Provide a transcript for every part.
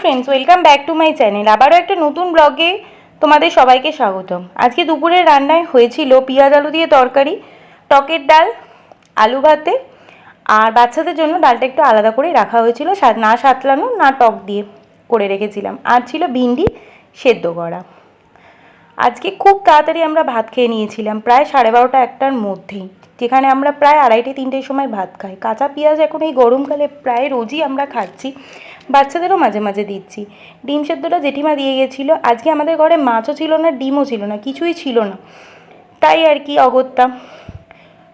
Friends, welcome back to my channel. আবারও একটা নতুন ব্লগে তোমাদের সবাইকে স্বাগতম। আজকে দুপুরের রান্নায় হয়েছিল পেঁয়াজ আলু দিয়ে তরকারি, টকের ডাল, আলু ভাতে, আর বাচ্চাদের জন্য ডালটা একটু আলাদা করে রাখা হয়েছিল, না সাতলানো না টক দিয়ে করে রেখেছিলাম। আর ছিল ভিন্ডি সেদ্ধ করা। আজকে খুব তাড়াতাড়ি আমরা ভাত খেয়ে নিয়েছিলাম, প্রায় 12:30 একটার মধ্যেই, যেখানে আমরা প্রায় 2:30-3টের সময় ভাত খাই। কাঁচা পেঁয়াজ এখন এই গরমকালে প্রায় রোজই আমরা খাচ্ছি, বাচ্চাদেরও মাঝে মাঝে দিচ্ছি। ডিম সেদ্ধটা জেঠিমা দিয়ে গেছিলো। আজকে আমাদের ঘরে মাছও ছিল না, ডিমও ছিল না, কিছুই ছিল না, তাই আর কি অগত্যা।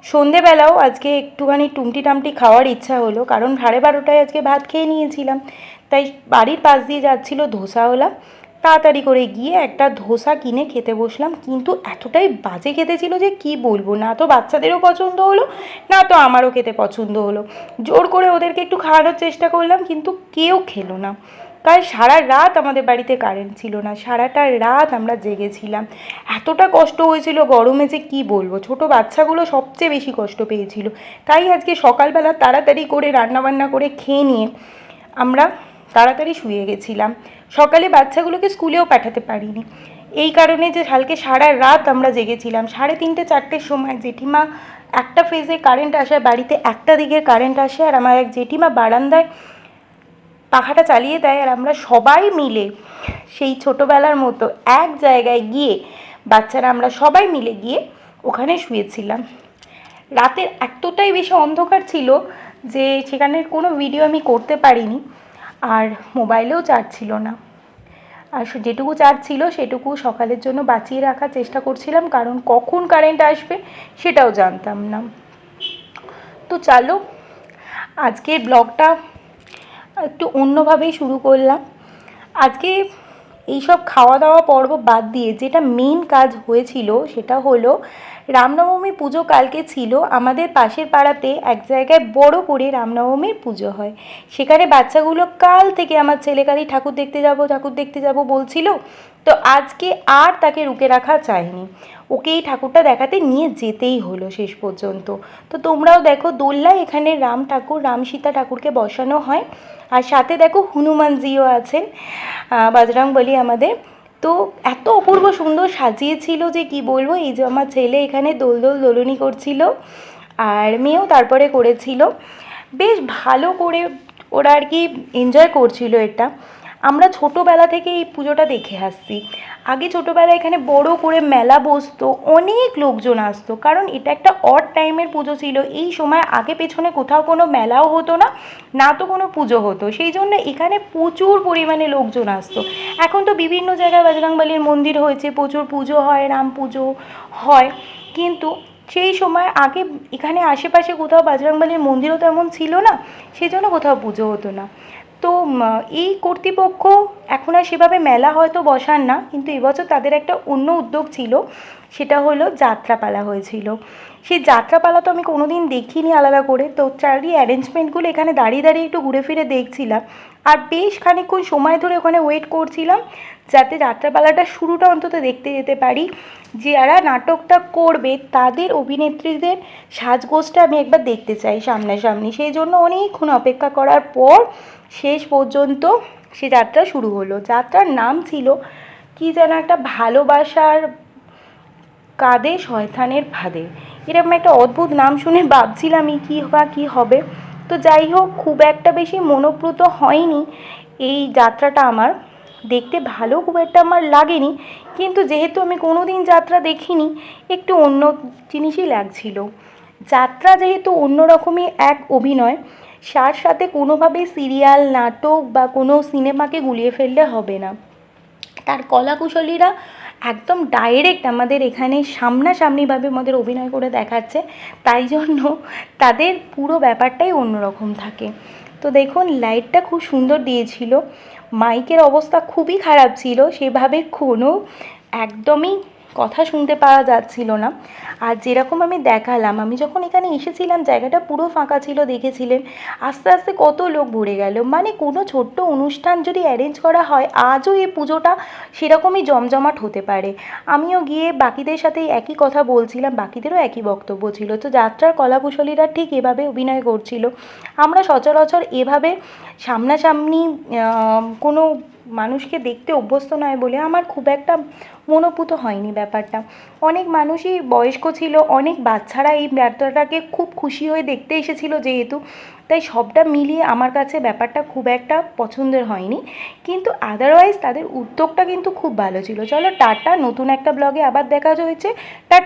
সন্ধেবেলাও আজকে একটুখানি টুমটি টামটি খাওয়ার ইচ্ছা হলো, কারণ 12:30টায় আজকে ভাত খেয়ে নিয়েছিলাম। তাই বাড়ির পাশ দিয়ে যাচ্ছিল ধোসাওয়ালা, তাড়াতাড়ি করে গিয়ে একটা ধোসা কিনে খেতে বসলাম। কিন্তু এতটাই বাজে খেতে ছিল যে কি বলবো, না তো বাচ্চাদেরও পছন্দ হলো, না তো আমারও খেতে পছন্দ হলো। জোর করে ওদেরকে একটু খাওয়ানোর চেষ্টা করলাম, কিন্তু কেউ খেলো না। কারণ সারা রাত আমাদের বাড়িতে কারেন্ট ছিল না, সারাটা রাত আমরা জেগেছিলাম। এতটা কষ্ট হয়েছিল গরমে যে কি বলবো, ছোট বাচ্চাগুলো সবচেয়ে বেশি কষ্ট পেয়েছিল। তাই আজকে সকালবেলা তাড়াতাড়ি করে রান্নাবান্না করে খেয়ে নিয়ে আমরা তাড়াতাড়ি শুয়ে গেছিলাম। সকালে বাচ্চাগুলোকে স্কুলেও পাঠাতে পারিনি, এই কারণে যে কালকে সারা রাত আমরা জেগেছিলাম। 3:30-4টের সময় জেঠিমা একটা ফেজে কারেন্ট আসে, বাড়িতে একটা দিকে কারেন্ট আসে, আর আমার এক জেঠিমা বারান্দায় পাখাটা চালিয়ে দেয়, আর আমরা সবাই মিলে সেই ছোটোবেলার মতো এক জায়গায় গিয়ে, বাচ্চারা আমরা সবাই মিলে গিয়ে ওখানে শুয়েছিলাম। রাতের এতটাই বেশি অন্ধকার ছিল যে সেখানের কোনো ভিডিও আমি করতে পারিনি, আর মোবাইলেও চার্জ ছিল না। আর যেটুকু চার্জ ছিল সেটুকু সকালের জন্য বাঁচিয়ে রাখার চেষ্টা করছিলাম, কারণ কখন কারেন্ট আসবে সেটাও জানতাম না। তো চলো আজকের ব্লগটা একটু অন্যভাবেই শুরু করলাম। আজকে এইসব খাওয়া দাওয়া পর্ব বাদ দিয়ে যেটা মেন কাজ হয়েছিল সেটা হলো, রামনবমী পুজো কালকে ছিল। আমাদের পাশের পাড়াতে এক জায়গায় বড় করে রামনবমীর পুজো হয়। সেখানে বাচ্চাগুলো কাল থেকে আমার ছেলে খালি ঠাকুর দেখতে যাব বলছিল। তো আজকে আর তাকে রুকে রাখা চায়নি, ওকে এই ঠাকুরটা দেখাতে নিয়ে যেতেই হলো শেষ পর্যন্ত। তো তোমরাও দেখো, দোল্লায় এখানে রাম ঠাকুর, রাম সীতা ঠাকুরকে বসানো হয়, আর সাথে দেখো হনুমানজিও আছেন, বজরংবলী আমাদের। তো এত অপূর্ব সুন্দর সাজিয়েছিল যে কি বলবো। এই যে আমার ছেলে এখানে দোলনি করছিল, আর মেয়েও তারপরে করেছিল। বেশ ভালো করে ওরা আর কি এনজয় করছিল এটা। আমরা ছোটোবেলা থেকে এই পুজোটা দেখে আসছি। আগে ছোটোবেলায় এখানে বড় করে মেলা বসতো, অনেক লোকজন আসতো, কারণ এটা একটা অড টাইমের পুজো ছিল। এই সময় আগে পেছনে কোথাও কোনো মেলাও হতো না, না তো কোনো পুজো হতো, সেই জন্য এখানে প্রচুর পরিমাণে লোকজন আসতো। এখন তো বিভিন্ন জায়গায় বজরংবলীর মন্দির হয়েছে, প্রচুর পুজো হয়, রাম পুজো হয়, কিন্তু সেই সময় আগে এখানে আশেপাশে কোথাও বজরংবলীর মন্দিরও তেমন ছিল না, সেই জন্য কোথাও পুজো হতো না। তো এই কর্তৃপক্ষ এখন আর সেভাবে মেলা হয়তো বসান না, কিন্তু এবছর তাদের একটা অন্য উদ্যোগ ছিল, সেটা হলো যাত্রাপালা হয়েছিল। সেই যাত্রাপালা তো আমি কোনো দিন দেখিনি আলাদা করে। তো চারি অ্যারেঞ্জমেন্টগুলো এখানে দাঁড়িয়ে দাঁড়িয়ে একটু ঘুরে ফিরে দেখছিলাম, আর বেশ খানিকক্ষণ সময় ধরে ওখানে ওয়েট করছিলাম যাতে যাত্রাপালাটা শুরুটা অন্তত দেখতে যেতে পারি। যারা নাটকটা করবে তাদের অভিনেত্রীদের সাজগোজটা আমি একবার দেখতে চাই সামনাসামনি, সেই জন্য অনেকক্ষণ অপেক্ষা করার পর শেষ পর্যন্ত সে যাত্রা শুরু হলো। যাত্রার নাম ছিল কি যেন একটা, ভালোবাসার কাঁদে শয়তানের ফাঁদে, এরকম একটা অদ্ভুত নাম শুনে ভাবছিলামই কী হবে। তো যাই হোক, খুব একটা বেশি মনোপ্রুত হয়নি এই যাত্রাটা আমার, দেখতে ভালো খুব একটা আমার লাগেনি, কিন্তু যেহেতু আমি কোনো দিন যাত্রা দেখিনি, একটু অন্য জিনিসই লাগছিল। যাত্রা যেহেতু অন্যরকমই এক অভিনয়, তার সাথে কোনোভাবে সিরিয়াল, নাটক বা কোনো সিনেমাকে গুলিয়ে ফেললে হবে না। তার কলাকুশলীরা একদম ডাইরেক্ট আমাদের এখানে সামনাসামনিভাবে আমাদের অভিনয় করে দেখাচ্ছে, তাই জন্য তাদের পুরো ব্যাপারটাই অন্যরকম থাকে। তো দেখুন, লাইটটা খুব সুন্দর দিয়েছিল, মাইকের অবস্থা খুবই খারাপ ছিল, সেভাবে কোনো একদমই কথা শুনতে পাওয়া যাচ্ছিল না। আর যেরকম আমি দেখালাম, আমি যখন এখানে এসেছিলাম জায়গাটা পুরো ফাঁকা ছিল, দেখেছিলেন। আস্তে আস্তে কত লোক ভরে গেল, মানে কোনো ছোট্ট অনুষ্ঠান যদি অ্যারেঞ্জ করা হয় আজও এই পুজোটা সেরকমই জমজমাট হতে পারে। আমিও গিয়ে বাকিদের সাথে একই কথা বলছিলাম, বাকিদেরও একই বক্তব্য ছিল। তো যাত্রার কলাকুশলীরা ঠিক এভাবে অভিনয় করছিল। আমরা সচরাচর এভাবে সামনাসামনি কোনো মানুষকে দেখতে অভ্যস্ত নয় বলে আমার খুব একটা মনোপুত হয়নি ব্যাপারটা। অনেক মানুষই বয়স্ক ছিল, অনেক বাচ্চারা এই যাত্রাটাকে খুব খুশি হয়ে দেখতে এসেছিল যেহেতু, তাই সবটা মিলিয়ে আমার কাছে ব্যাপারটা খুব একটা পছন্দের হয়নি। কিন্তু আদারওয়াইজ তাদের উদ্যোগটা কিন্তু খুব ভালো ছিল। চলো টাটা, নতুন একটা ব্লগে আবার দেখা হয়েছে। টাটা।